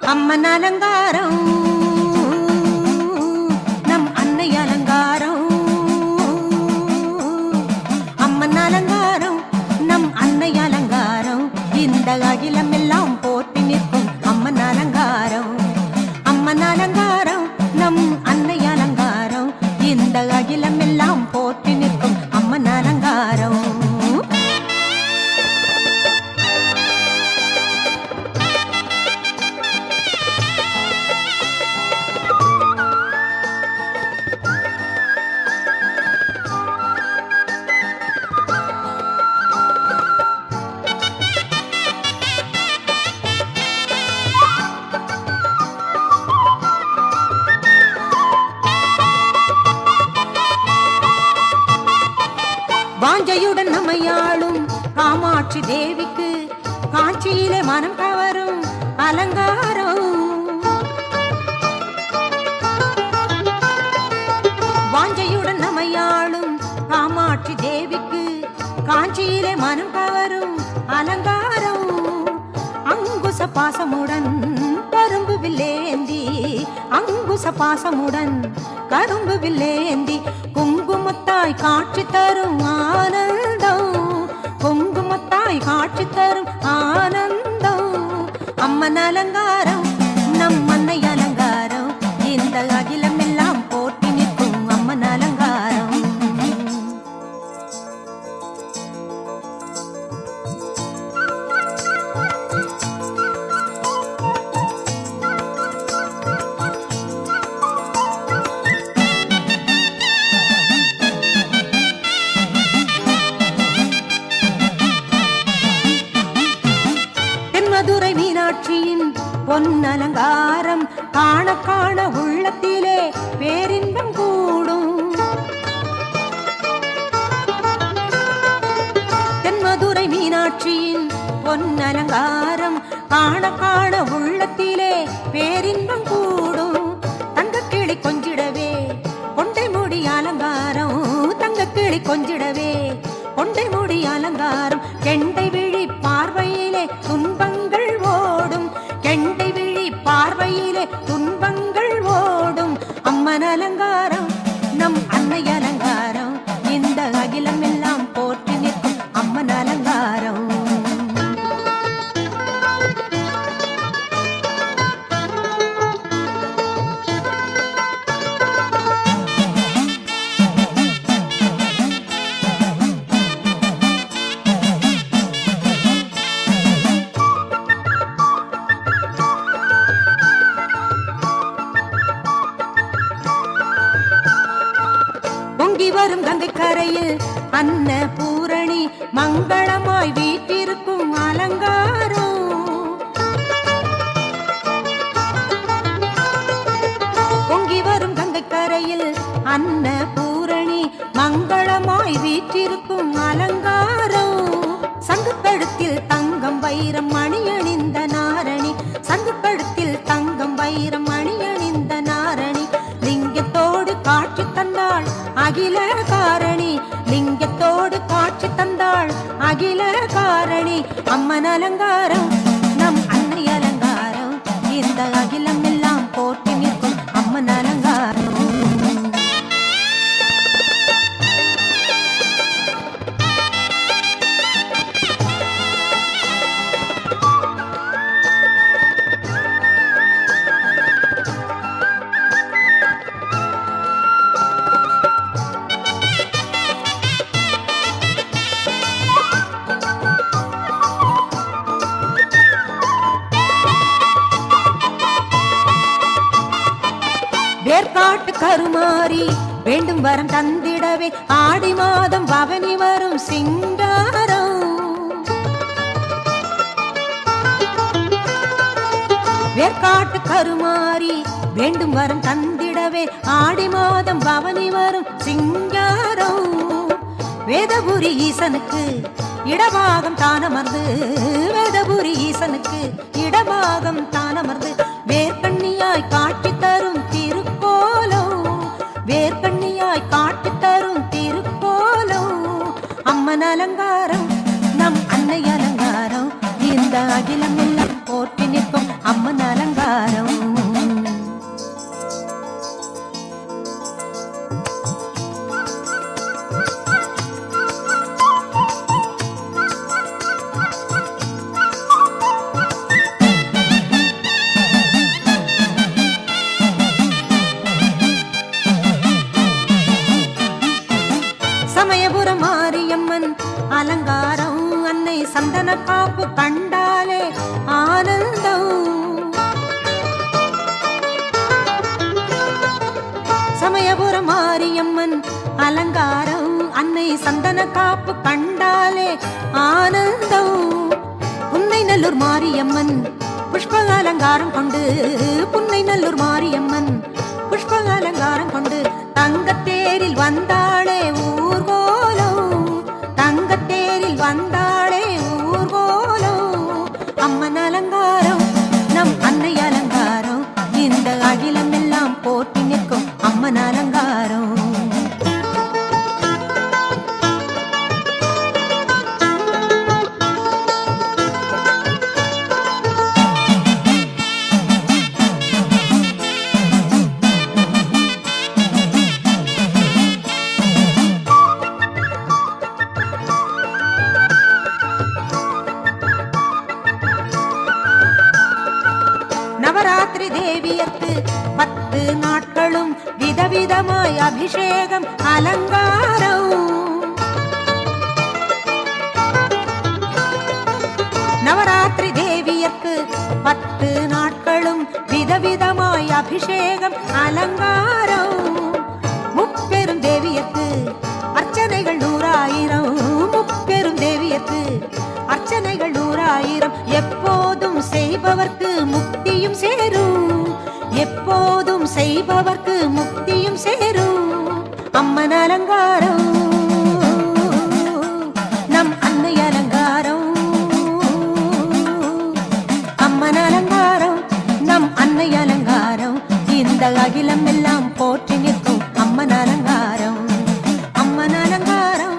அம்மன் அலங்காரம் நம் அன்னை அலங்காரம். அம்மன் அலங்காரம் நம் அன்னை அலங்காரம். இந்த அகிலம் எல்லாம் போற்றி நிற்கும் அம்மன் அலங்காரம். அம்மன் அலங்காரம் நம் அன்னை அலங்காரம். இந்த அகிலம் எல்லாம் போற்றி நிற்கும் அம்மன் அலங்காரம். வாஞ்சையுடன் நம்மையாளும் காமாட்சி தேவிக்கு காட்சியிலே மனம் கவரும் அலங்காரம். வாஞ்சையுடன் நம்மையாளும் காமாட்சி தேவிக்கு காட்சியிலே மனம் கவரும் அலங்காரம். அங்குச பாசமுடன் கரும்பு வில்லேந்தி, அங்குச பாசமுடன் கரும்பு வில்லேந்தி குங்குமத்தாய் காட்சி தரும் ஆனந்தம். குங்குமத்தாய் காட்சி தரும் ஆனந்தம். அம்மன் அலங்காரம் நம் அன்னை அலங்காரம். இந்த அகிலம் எல்லாம் போற்றி நிற்கும் அம்மன் அலங்காரம். மதுரை மீனாட்சியின் பொன்னலங்காரம் காண காண உள்ளத்திலே பேரின்பம் கூடும். தென்மதுரை மீனாட்சியின் பொன்னலங்காரம் காண காண உள்ளத்திலே பேரின்பம் கூடும். தங்கக்கிளி கொஞ்சிடவே கொண்டை முடி அலங்காரம். தங்கக்கிளி கொஞ்சிடவே கொண்டை முடி அலங்காரம். கெண்டை விழி பார்வையிலே துன்பங்கள் ஓடும். கெண்டை விழி பார்வையிலே துன்பங்கள் ஓடும். அம்மன் அலங்காரம் நம் அன்னை அலங்காரம். இந்த அகிலம் எல்லாம் போற்றி நிற்கும் அம்மன் அலங்காரம். பொங்கி வரும் கங்கை கரையில் அன்னபூரணி மங்களமாய் வீற்றிருக்கும் அலங்காரம். பொங்கி வரும் கங்கை கரையில் அன்னபூரணி மங்களமாய் வீற்றிருக்கும் அலங்காரம். சங்குக்கழுத்தில் தங்கம் வைரம் மணி அணிந்த நாரணி. சங்குக்கழுத்தில் தங்கம் வைரம் மணி அணிந்த நாரணி. லிங்கத்தோடு காட்சி தந்தாள் அகில காரணி. லிங்கத்தோடு காட்சி தந்தாள் அகில காரணி. அம்மன் அலங்காரம் நம் அன்னை அலங்காரம். இந்த அகிலம் எல்லாம் போற்றி நிற்கும் அம்மன் அலங்காரம். வேர்காட்டு கருமாறி வேண்டும் வரம் தந்திடவே ஆடி மாதம் பவனி வரும் சிங்காரம். வேர்காட்டு கருமாறி வேண்டும் வரம் தந்திடவே ஆடி மாதம் பவனி வரும் சிங்காரம். வேதபுரி ஈசனுக்கு இடபாகம் தானமர்ந்து. வேதபுரி ஈசனுக்கு இடபாகம் தானமர்ந்து வேர்க்கண்ணியாய் காட்சி தரும் திருக்கோலம். வேர்க்கண்ணியாய் காட்சி தரும் திருக்கோலம். அம்மன் அலங்காரம் நம் அன்னை அலங்காரம். இந்த அகிலம் எல்லாம் போற்றி நிற்கும் அம்மன் அலங்காரம். சந்தன காப்பு கண்டாலே ஆனந்தம். சமயபுரம் மாரியம்மன் அலங்காரம், அன்னை சந்தன காப்பு கண்டாலே ஆனந்தம். புன்னைநல்லூர் மாரியம்மன் புஷ்ப அலங்காரம் கொண்டு, புன்னைநல்லூர் மாரியம்மன் புஷ்ப அலங்காரம் கொண்டு தங்கத்தேரில் வந்தாளே ஊர்கோலம், தங்கத்தேரில் வந்தாளே ஊர்கோலம். அம்மன் அலங்காரம் நம் அன்னை அலங்காரம், இந்த அகிலம் எல்லாம் போற்றி நிற்கும் அம்மன் அலங்காரம். நவராத்திரி தேவியர்க்கு 10 நாட்களும் விதவிதமாய் அபிஷேகம் அலங்காரம். நவராத்திரி தேவியர்க்கு 10 நாட்களும் விதவிதமாய் அபிஷேகம் அலங்காரம். முப்பெரும் தேவியர்க்கு அர்ச்சனைகள் 100,000, முப்பெரும் தேவியர்க்கு அர்ச்சனைகள் 100,000. எப்போதும் செய்பவர்க்கு முக்தியும் சேரும், எப்போதும் செய்பவர்க்கு முக்தியும் சேரும். அம்மன் அலங்காரம் நம் அன்னை அலங்காரம், அம்மன் அலங்காரம் நம் அன்னை அலங்காரம். இந்த அகிலம் எல்லாம் போற்றி நிற்கும் அம்மன் அலங்காரம், அம்மன் அலங்காரம்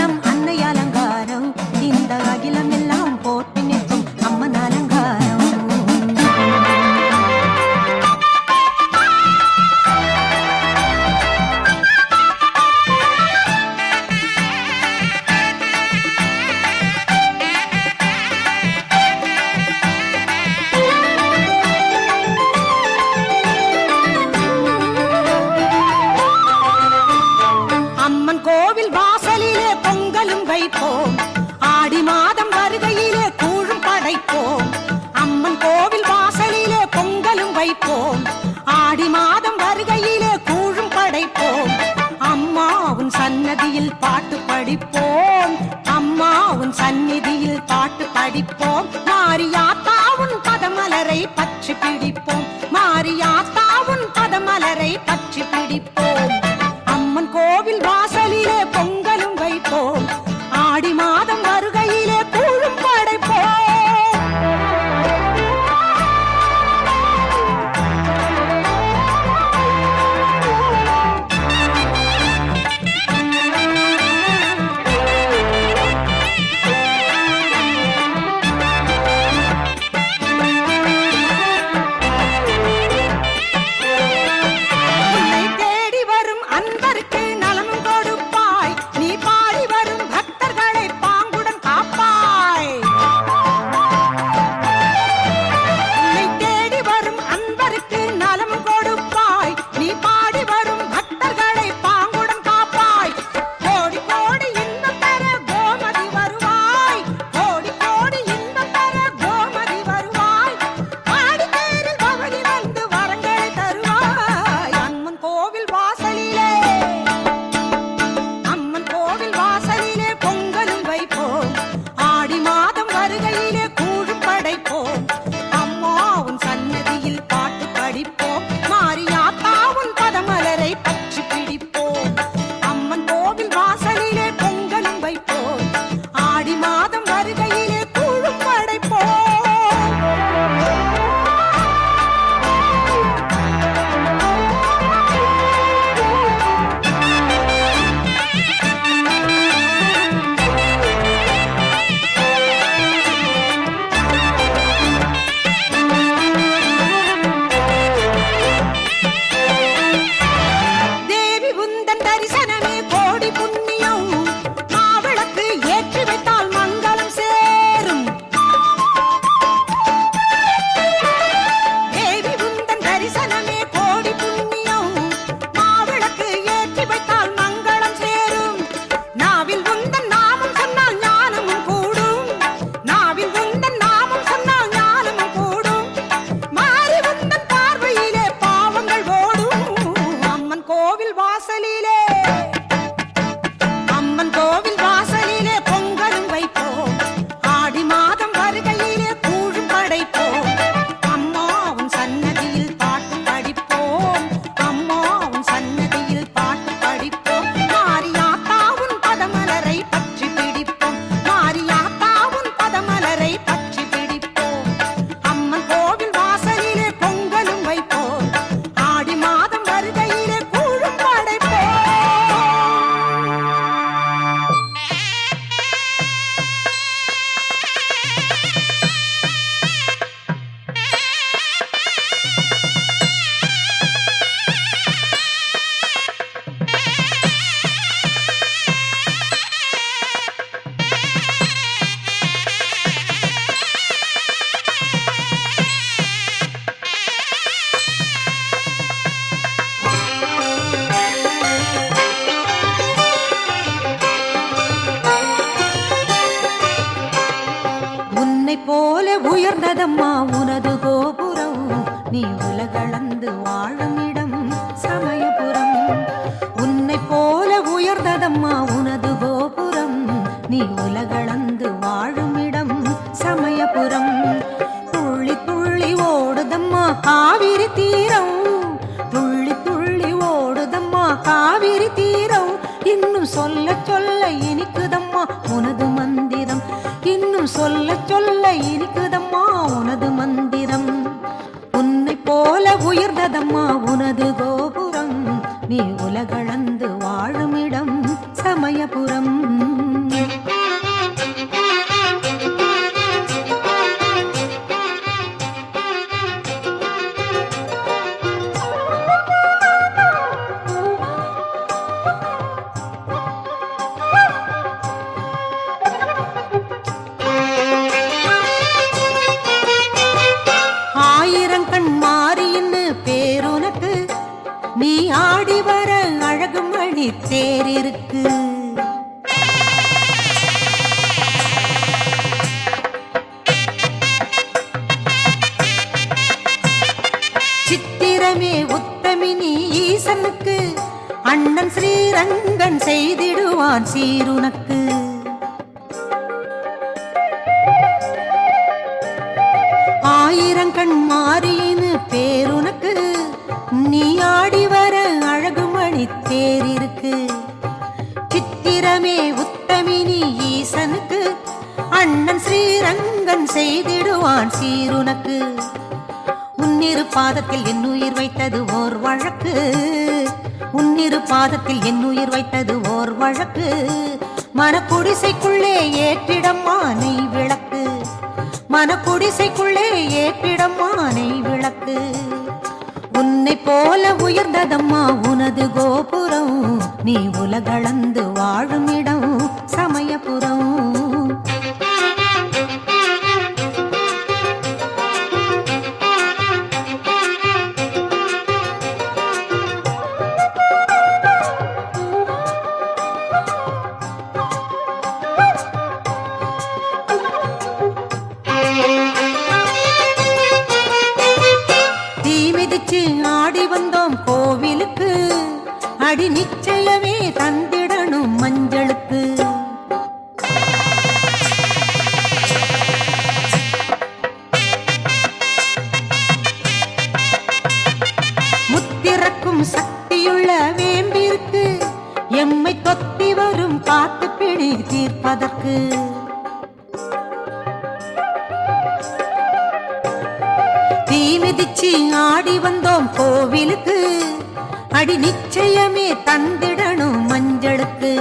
நம் அன்னை அலங்காரம். இந்த அகிலம் எல்லாம் போற்றி நிற்கும் அம்மன் அலங்காரம். அம்மன் கோவில் வாசலிலே பொங்கலும் வைப்போம், ஆடி மாதம் வருகையிலே கூழும் படைப்போம். அம்மன் கோவில் வாசலிலே பொங்கலும் வைப்போம், ஆடி மாதம் வருகையிலே கூழும் படைப்போம். அம்மா உன் சன்னதியில் பாட்டு படிப்போம், அம்மா உன் சந்நிதியில் பாட்டு படிப்போம். மாரியாத்தா உன் பதமலரை பற்றி பிடிப்போம், மாரியாத்தா உன் பதமலரை பற்றி பிடிப்போம். அம்மன் கோவில் வாசலிலே பொங்கலும் வைப்போம், ஆடி மாதம் வருகையிலே கூழும் படைப்போம். உன்னை உயர்ந்ததம்மா உனது கோபுரம், நீ உலகளந்து வாழும் இடம் சமயபுரம். உன்னை போல உயர்ந்ததம்மா உனது கோபுரம், நீ உலகளந்து வாழும் இடம் சமயபுரம். துள்ளி துள்ளி ஓடுதம்மா காவிரி தீரம், துள்ளி துள்ளி ஓடுதம்மா காவிரி தீரம். இன்னும் சொல்ல சொல்ல இனிக்குதம்மா உனது மந்திரம், இன்னும் சொல்ல சொல்ல இனிக்குதம்மா உனது மந்திரம். உன்னை போல உயர்ந்ததம்மா உனது கோபுரம், நீ உலகளந்து வாழும் இடம் சமயபுரம். ஆயிரங்கண் மாறின்னு பேருனக்கு, நீ ஆடி வர அழகு மணி தேரிருக்கு. சித்திரமே உத்தமினி ஈசனுக்கு, அண்ணன் ஸ்ரீரங்கன் செய்திடுவான் சீருனக்கு. ஆயிரங்கண் மாறின்னு பேருனக்கு, நீ ஆடி வர அழகு மணி தேரிருக்கு. சித்திரமே உத்தமினி ஈசனுக்கு, அண்ணன் ஸ்ரீரங்கன் செய்திடுவான் சீருனக்கு. உன்னிரு பாதத்தில் என் உயிர் வைத்தது ஓர் வழக்கு, உன்னிரு பாதத்தில் என் உயிர் வைத்தது ஓர் வழக்கு. மனக்குடிசைக்குள்ளே ஏற்றிடம்மா நெய் விளக்கு, மனக்குடிசைக்குள்ளே ஏற்றிடம்மா நெய் விளக்கு. உன்னை போல உயர்ந்ததம்மா உனது கோபுரம், நீ உலகளந்து வாழும் இடம் சமயபுரம். ஆடி வந்தோம் கோவிலுக்கு, அடி நிச்சயமே தந்திடணும் மஞ்சளுக்கு. முத்திறக்கும் சக்தியுள்ள வேம்பிற்கு, எம்மை தொத்தி வரும் காத்து பிடி தீர்ப்பதற்கு. தீ மிதிச்சு ஆடி வந்தோம் கோவிலுக்கு, அடி நிச்சயமே தந்திடணும் மஞ்சளுக்கு.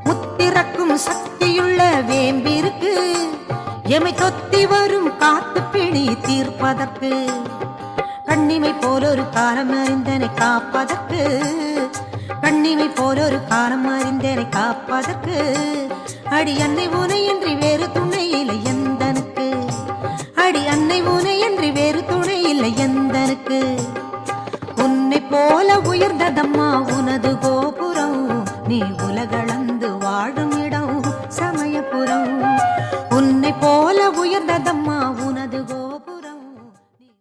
முத்திறக்கும் சக்தியுள்ள வேம்பிற்கு, எமை தொத்தி வரும் காத்து பிடி தீர்ப்பதற்கு. கண்ணிமை போலொரு காலம் அறிந்தனை காப்பதற்கு, கண்ணிமை போலொரு காலம் அறிந்தனை காப்பதற்கு. அடி என்னை உனையின்றி வேறு